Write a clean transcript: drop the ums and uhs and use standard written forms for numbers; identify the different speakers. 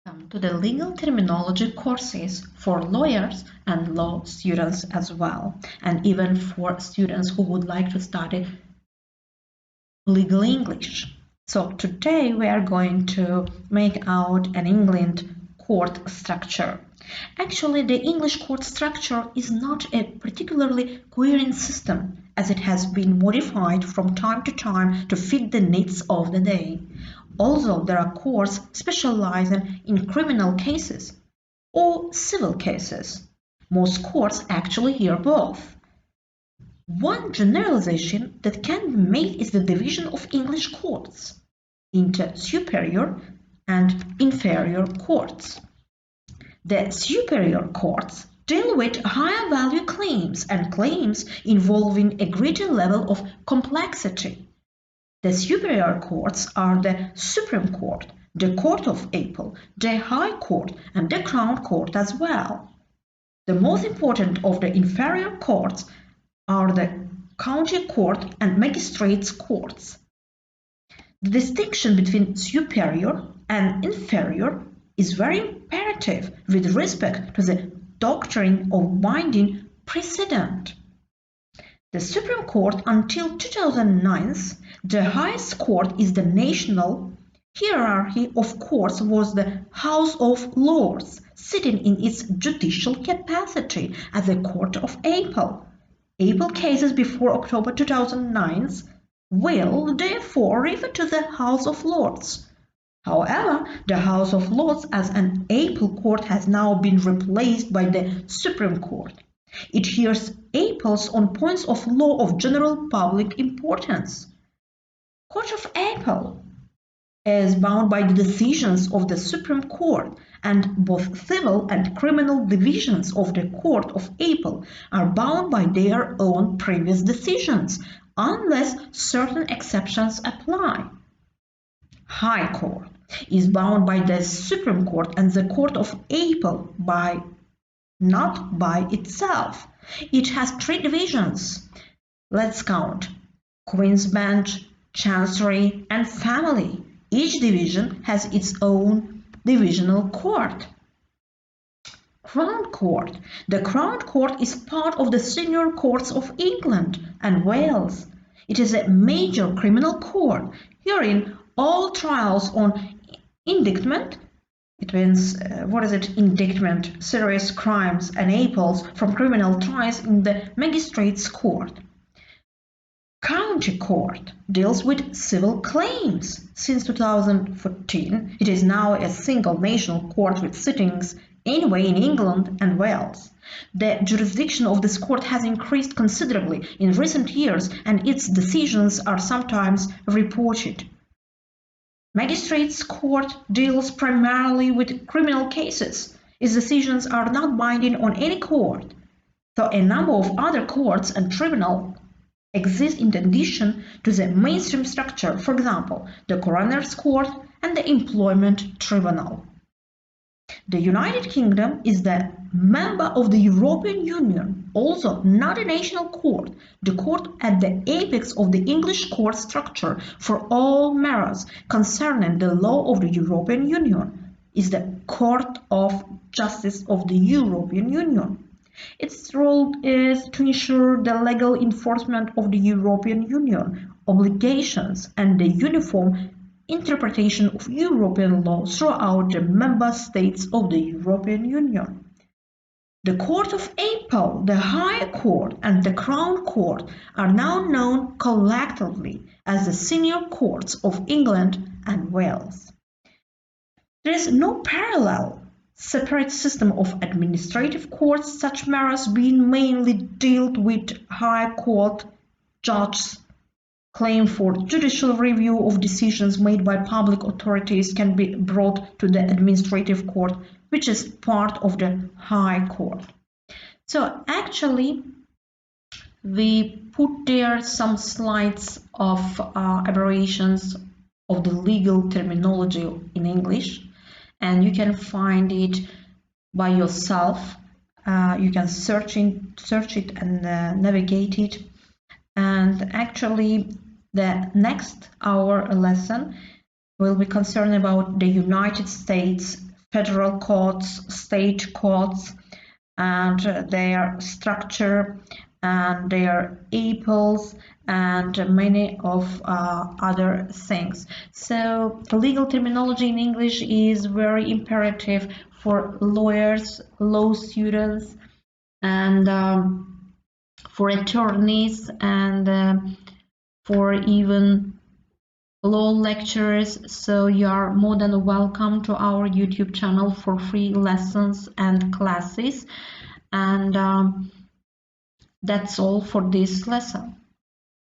Speaker 1: To the legal terminology courses for lawyers and law students as well, and even for students who would like to study legal English. So today we are going to make out an England court structure. Actually, the English court structure is not a particularly coherent system, as it has been modified from time to time to fit the needs of the day. Although there are courts specializing in criminal cases or civil cases, most courts actually hear both. One generalization that can be made is the division of English courts into superior and inferior courts. The superior courts deal with higher value claims and claims involving a greater level of complexity. The superior courts are the Supreme Court, the Court of Appeal, the High Court, and the Crown Court as well. The most important of the inferior courts are the County Court and Magistrates' Courts. The distinction between superior and inferior is very imperative with respect to the doctrine of binding precedent. The Supreme Court until 2009, the highest court in the national hierarchy of courts was the House of Lords, sitting in its judicial capacity as a Court of Appeal. Appeal cases before October 2009 will therefore refer to the House of Lords. However, the House of Lords as an appeal court has now been replaced by the Supreme Court. It hears appeals on points of law of general public importance. Court of Appeal is bound by the decisions of the Supreme Court, and both civil and criminal divisions of the Court of Appeal are bound by their own previous decisions, unless certain exceptions apply. High Court is bound by the Supreme Court and the Court of Appeal not by itself. It has three divisions. Let's count: Queen's Bench, Chancery, and Family. Each division has its own divisional court. Crown Court. The Crown Court is part of the senior courts of England and Wales. It is a major criminal court, hearing all trials on indictment. It means, indictment, serious crimes and appeals from criminal trials in the magistrates' court. County Court deals with civil claims. Since 2014, it is now a single national court with sittings anyway in England and Wales. The jurisdiction of this court has increased considerably in recent years, and its decisions are sometimes reported. Magistrates' Court deals primarily with criminal cases. Its decisions are not binding on any court, though a number of other courts and tribunals exist in addition to the mainstream structure, for example, the Coroner's Court and the Employment Tribunal. The United Kingdom is the member of the European Union, also not a national court. The court at the apex of the English court structure for all matters concerning the law of the European Union is the Court of Justice of the European Union. Its role is to ensure the legal enforcement of the European Union obligations and the uniform interpretation of European law throughout the member states of the European Union. The Court of Appeal, the High Court, and the Crown Court are now known collectively as the senior courts of England and Wales. There is no parallel separate system of administrative courts, such matters being mainly dealt with High Court judges. Claim for judicial review of decisions made by public authorities can be brought to the administrative court, which is part of the High Court. So actually, we put there some slides of abbreviations of the legal terminology in English, and you can find it by yourself. You can search it and navigate it. And actually, the next hour lesson will be concerned about the United States federal courts, state courts, and their structure and their apples and many of other things. So legal terminology in English is very imperative for lawyers, law students, and for attorneys, and for even law lecturers. So you are more than welcome to our YouTube channel for free lessons and classes. And that's all for this lesson.